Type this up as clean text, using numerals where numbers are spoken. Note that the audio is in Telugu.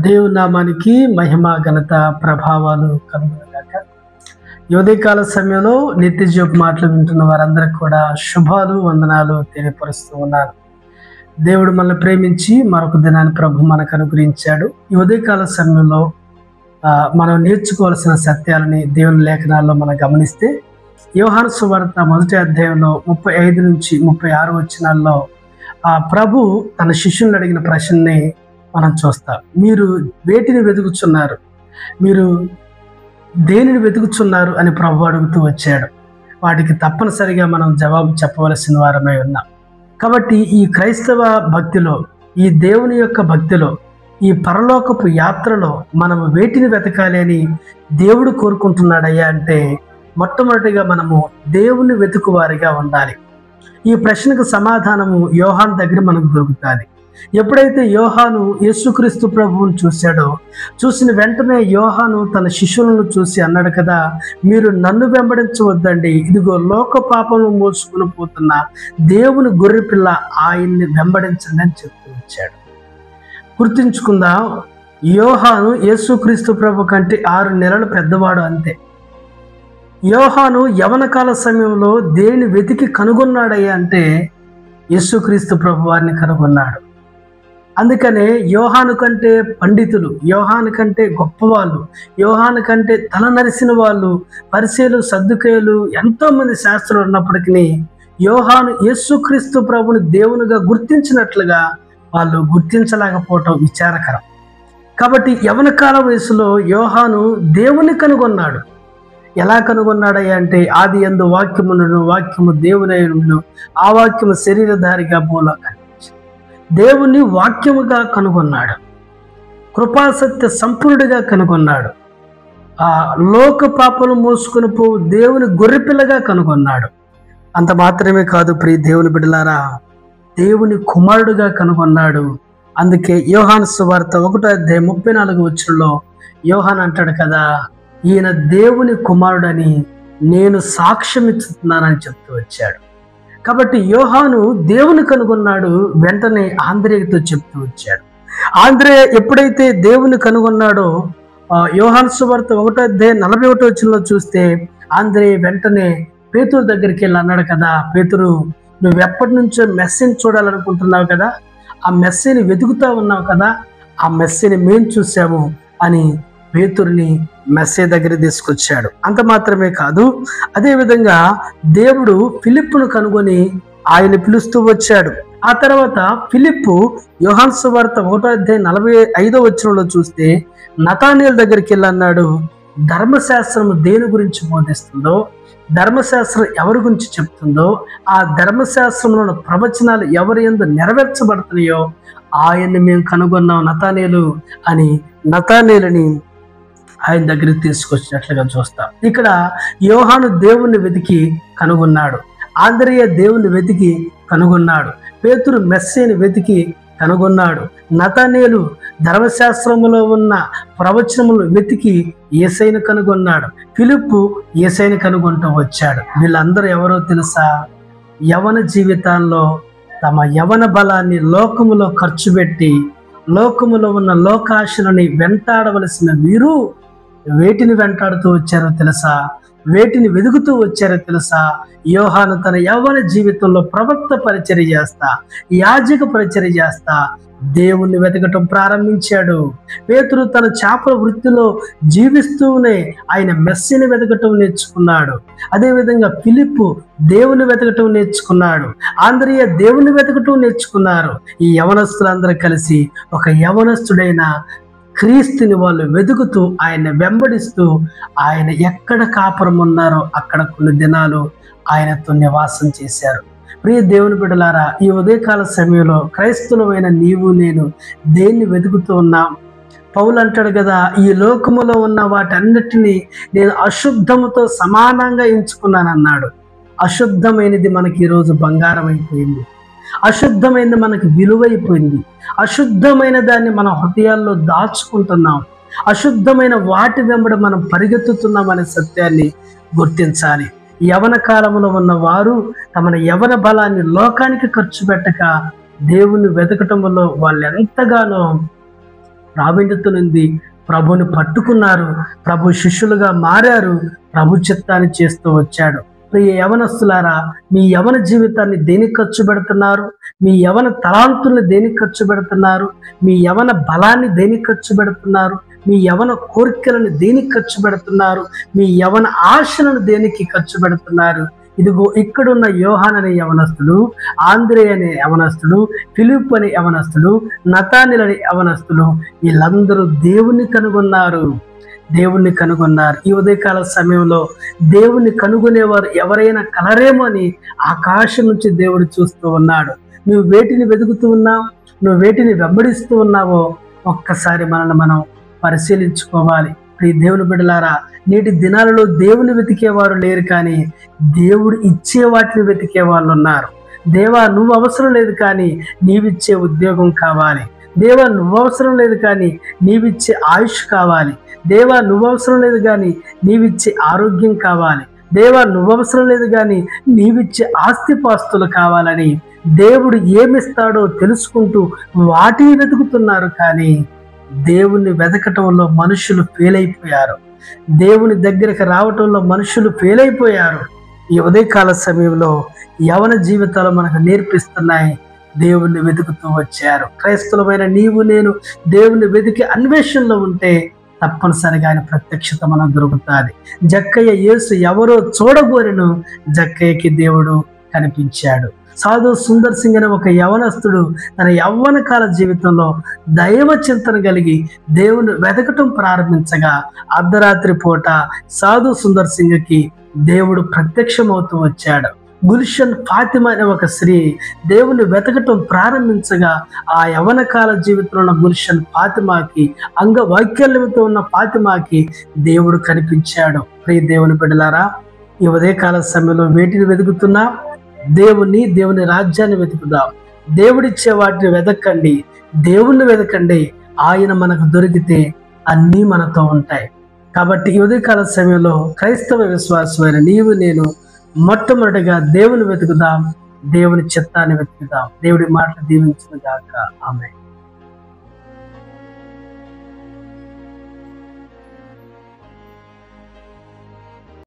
దేవుని నామానికి మహిమ ఘనత ప్రభావాలు కలుగునుగాక. ఈ ఉదయకాల సమయంలో నిత్య జీవపు మాటలు వింటున్న వారందరికీ కూడా శుభాలు వందనాలు తెలియపరుస్తూ ఉన్నాను. దేవుడు మనల్ని ప్రేమించి మరొక దినాన్ని ప్రభు మనకు అనుగ్రహించాడు. ఈ ఉదయకాల సమయంలో మనం నేర్చుకోవాల్సిన సత్యాలని దేవుని లేఖనాల్లో మనం గమనిస్తే, యోహాను సువార్త 1వ అధ్యాయంలో 35 నుంచి 36 వచనాల్లో ప్రభు తన శిష్యులను అడిగిన ప్రశ్నని మనం చూస్తాం. మీరు వేటిని వెతుకుచున్నారు, మీరు దేనిని వెతుకుచున్నారు అని ప్రభు అడుగుతూ వచ్చాడు. వాటికి తప్పనిసరిగా మనం జవాబు చెప్పవలసిన వారమై ఉన్నాం. కాబట్టి ఈ క్రైస్తవ భక్తిలో, ఈ దేవుని యొక్క భక్తిలో, ఈ పరలోకపు యాత్రలో మనం వేటిని వెతకాలి అని దేవుడు కోరుకుంటున్నాడయ్యా అంటే, మొట్టమొదటిగా మనము దేవుని వెతుకువారిగా ఉండాలి. ఈ ప్రశ్నకు సమాధానము యోహాను దగ్గర మనకు దొరుకుతుంది. ఎప్పుడైతే యోహాను యేసుక్రీస్తు ప్రభువును చూశాడో, చూసిన వెంటనే యోహాను తన శిష్యులను చూసి అన్నాడు కదా, మీరు నన్ను వెంబడించవద్దండి, ఇదిగో లోక పాపము మోసుకుని పోతున్న దేవుని గొర్రెపిల్ల, ఆయన్ని వెంబడించండి అని చెప్తూ వచ్చాడు. గుర్తుంచుకుందాం, యోహాను యేసుక్రీస్తు ప్రభు కంటే 6 నెలలు పెద్దవాడు అంతే. యోహాను యవనకాల సమయంలో దేని వెతికి కనుగొన్నాడయ్యా అంటే యేసుక్రీస్తు ప్రభు వారిని కనుగొన్నాడు. అందుకనే యోహాను కంటే పండితులు, యోహాను కంటే గొప్పవాళ్ళు, యోహాను కంటే తల నరిసిన వాళ్ళు, పరిసయ్యులు, సద్దుకయ్యులు, ఎంతో మంది శాస్త్రులు ఉన్నప్పటికీ యోహాను యేసుక్రీస్తు ప్రభుని దేవునిగా గుర్తించినట్లుగా వాళ్ళు గుర్తించలేకపోవటం విచారకరం. కాబట్టి యవనకాల వయసులో యోహాను దేవుని కనుగొన్నాడు. ఎలా కనుగొన్నాడయ్యా అంటే, ఆది యందు వాక్యమును, వాక్యము దేవునైనను, ఆ వాక్యము శరీరధారిగా భూలోకానికి దేవుని వాక్యముగా కనుగొన్నాడు. కృపాసత్య సంపూర్ణుడిగా కనుగొన్నాడు. లోక పాపలు మోసుకుని పోవు దేవుని గొర్రెపిల్లగా కనుగొన్నాడు. అంత మాత్రమే కాదు ప్రియ దేవుని బిడ్డలారా, దేవుని కుమారుడుగా కనుగొన్నాడు. అందుకే యోహాను సువార్త 1వ అధ్యాయం 34 వచనంలో యోహాను అంటాడు కదా, ఈయన దేవుని కుమారుడని నేను సాక్ష్యం ఇస్తున్నానని చెప్తూ వచ్చాడు. కాబట్టి యోహాను దేవుని కనుగొన్నాడు. వెంటనే ఆంద్రేయతో చెప్తూ వచ్చాడు. ఆంద్రేయ ఎప్పుడైతే దేవుని కనుగొన్నాడో, యోహాను సువార్త 1వ అధ్యాయం 41 వచనంలో చూస్తే, ఆంద్రేయ వెంటనే పేతురు దగ్గరికి వెళ్ళి అన్నాడు కదా, పేతురు, నువ్వు ఎప్పటి నుంచో మెస్సీని చూడాలనుకుంటున్నావు కదా, ఆ మెస్సీని వెతుకుతా ఉన్నావు కదా, ఆ మెస్సీని మేము చూసాము అని పేతురుని మెస్సీ దగ్గర తీసుకొచ్చాడు. అంత మాత్రమే కాదు, అదేవిధంగా దేవుడు ఫిలిప్పును కనుగొని ఆయన పిలుస్తూ వచ్చాడు. ఆ తర్వాత ఫిలిప్పు యోహాను సువార్త 1వ అధ్యాయం 45వ వచనంలో చూస్తే, నతానేలు దగ్గరికి వెళ్ళి అన్నాడు, ధర్మశాస్త్రము దేని గురించి బోధిస్తుందో, ధర్మశాస్త్రం ఎవరి గురించి చెప్తుందో, ఆ ధర్మశాస్త్రంలో ప్రవచనాలు ఎవరి యందు నెరవేర్చబడుతున్నాయో ఆయన్ని మేము కనుగొన్నాం నతానేలు అని నతానేలుని ఆయన దగ్గరికి తీసుకొచ్చినట్లుగా చూస్తాం. ఇక్కడ యోహాను దేవుణ్ణి వెతికి కనుగొన్నాడు, ఆంద్రేయ దేవుని వెతికి కనుగొన్నాడు, పేతురు మెస్సీని వెతికి కనుగొన్నాడు, నతానేలు ధర్మశాస్త్రములో ఉన్న ప్రవచనములు వెతికి యేసయ్యను కనుగొన్నాడు, ఫిలిప్పు యేసయ్యను కనుగొంటూ వచ్చాడు. వీళ్ళందరూ ఎవరో తెలుసా? యవన జీవితాల్లో తమ యవన బలాన్ని లోకములో ఖర్చు పెట్టి లోకములో ఉన్న లోకాశలని వెంటాడవలసిన వీరు వేటిని వెంటాడుతూ వచ్చారో తెలుసా? వేటిని వెతుకుతూ వచ్చారో తెలుసా? యోహాను తన యవ్వన జీవితంలో ప్రవక్త పరిచర్య చేస్తా, యాజక పరిచర్య చేస్తా దేవుణ్ణి వెతకటం ప్రారంభించాడు. పేతురు తన చేపల వృత్తిలో జీవిస్తూనే ఆయన మెస్సీని వెతకటం నేర్చుకున్నాడు. అదేవిధంగా ఫిలిప్పు దేవుని వెతకటం నేర్చుకున్నాడు, ఆంద్రేయ దేవుని వెతకటం నేర్చుకున్నారు. ఈ యవనస్తులందరూ కలిసి ఒక యవనస్తుడైన క్రీస్తుని వాళ్ళు వెతుకుతూ ఆయన వెంబడిస్తూ ఆయన ఎక్కడ కాపురం ఉన్నారో అక్కడ కొన్ని దినాలు ఆయనతో నివాసం చేశారు. ప్రియ దేవుని బిడ్డలారా, ఈ ఉదయకాల సమయంలో క్రైస్తవులమైన నీవు నేను దేన్ని వెతుకుతూ ఉన్నాం? పౌలు అంటాడు కదా, ఈ లోకములో ఉన్న వాటన్నిటినీ నేను అశుద్ధముతో సమానంగా ఎంచుకున్నానన్నాడు. అశుద్ధమైనది మనకి ఈరోజు బంగారం అయిపోయింది, అశుద్ధమైనది మనకు విలువైపోయింది, అశుద్ధమైన దాన్ని మన హృదయాల్లో దాచుకుంటున్నాం, అశుద్ధమైన వాటి వెంబడి మనం పరిగెత్తుతున్నాం అనే సత్యాన్ని గుర్తించాలి. యవన కాలంలో ఉన్న వారు తమ యవన బలాన్ని లోకానికి ఖర్చు పెట్టక దేవుని వెతకటంలో వాళ్ళు ఎంతగానో ప్రావీణ్యత నుండి ప్రభుని పట్టుకున్నారు, ప్రభు శిష్యులుగా మారారు, ప్రభు చిత్తాన్ని చేస్తూ వచ్చాడు. ప్రియ యవనస్తులారా, మీ యవన జీవితాన్ని దేనికి ఖర్చు పెడుతున్నారు? మీ యవన తలాంతుల్ని దేనికి ఖర్చు పెడుతున్నారు? మీ యవన బలాన్ని దేనికి ఖర్చు పెడుతున్నారు? మీ యవన కోరికలను దేనికి ఖర్చు పెడుతున్నారు? మీ యవన ఆశలను దేనికి ఖర్చు పెడుతున్నారు? ఇదిగో ఇక్కడున్న యోహాన్ అనే యవనస్తుడు, ఆంద్రే అనే యవనస్తుడు, ఫిలిప్ అనే యవనస్తుడు, నతానిల్ అనే యవనస్తుడు, వీళ్ళందరూ దేవుణ్ణి కనుగొన్నారు. దేవుణ్ణి కనుగొన్నారు. ఈ ఉదయకాల సమయంలో దేవుణ్ణి కనుగొనేవారు ఎవరైనా కలరేమో అని ఆకాశం నుంచి దేవుడు చూస్తూ ఉన్నాడు. నువ్వు వేటిని వెతుకుతూ ఉన్నావు? నువ్వు వేటిని వెంబడిస్తూ ఉన్నావో ఒక్కసారి మనల్ని మనం పరిశీలించుకోవాలి. ఈ దేవుని బిడ్డలారా, నేటి దినాలలో దేవుని వెతికేవారు లేరు, కానీ దేవుడు ఇచ్చే వాటిని వెతికే వాళ్ళు ఉన్నారు. దేవా, నువ్వు అవసరం లేదు, కానీ నీవిచ్చే ఉద్యోగం కావాలి. దేవా, నువ్వు అవసరం లేదు, కానీ నీవిచ్చే ఆయుష్ కావాలి. దేవా, నువ్వు అవసరం లేదు, కానీ నీవిచ్చే ఆరోగ్యం కావాలి. దేవా, నువ్వు అవసరం లేదు, కానీ నీవిచ్చే ఆస్తిపాస్తులు కావాలని దేవుడు ఏమిస్తాడో తెలుసుకుంటూ వాటిని వెతుకుతున్నారు. కానీ దేవుణ్ణి వెతకటంలో మనుషులు ఫెయిల్ అయిపోయారు. దేవుని దగ్గరికి రావటంలో మనుషులు ఫెయిల్ అయిపోయారు. ఈ ఉదయకాల సమయంలో యవన జీవితాలు మనకు నేర్పిస్తున్నాయి. దేవుణ్ణి వెతుకుతూ వచ్చారు. క్రైస్తవులమైన నీవు నేను దేవుణ్ణి వెతికి అన్వేషణలో ఉంటే తప్పనిసరిగా ఆయన ప్రత్యక్షత మనకు దొరుకుతుంది. జక్కయ్య యేసు ఎవరో చూడబోరెను, జక్కయ్యకి దేవుడు కనిపించాడు. సాధు సుందర్ సింగ్ అనే ఒక యవనస్తుడు తన యవ్వన కాల జీవితంలో దైవ చింతన కలిగి దేవుని వెతకటం ప్రారంభించగా అర్ధరాత్రి పూట సాధు సుందర్ సింగ్కి దేవుడు ప్రత్యక్షమవుతూ వచ్చాడు. గుల్షన్ ఫాతిమా అనే ఒక స్త్రీ దేవుని వెతకటం ప్రారంభించగా ఆ యవన కాల జీవితంలో ఉన్న గుల్షన్ ఫాతిమాకి, అంగవైకల్యంతో ఉన్న ఫాతిమాకి దేవుడు కనిపించాడు. ప్రియ దేవుని బిడ్డలారా, ఈ ఉదయకాల సమయంలో వేటిని వెతుకుతున్నా? దేవుని రాజ్యాన్ని వెతుకుదాం. దేవుడిచ్చే వాటిని వెతకండి, దేవుణ్ణి వెతకండి. ఆయన మనకు దొరికితే అన్నీ మనతో ఉంటాయి. కాబట్టి ఈ ఉదయకాల సమయంలో క్రైస్తవ విశ్వాసమైన నీవు నేను మొట్టమొదటిగా దేవుని వెతుకుదాం, దేవుని చిత్తాన్ని వెతుకుదాం. దేవుడి మాటలు దీవించును గాక. ఆమేన్.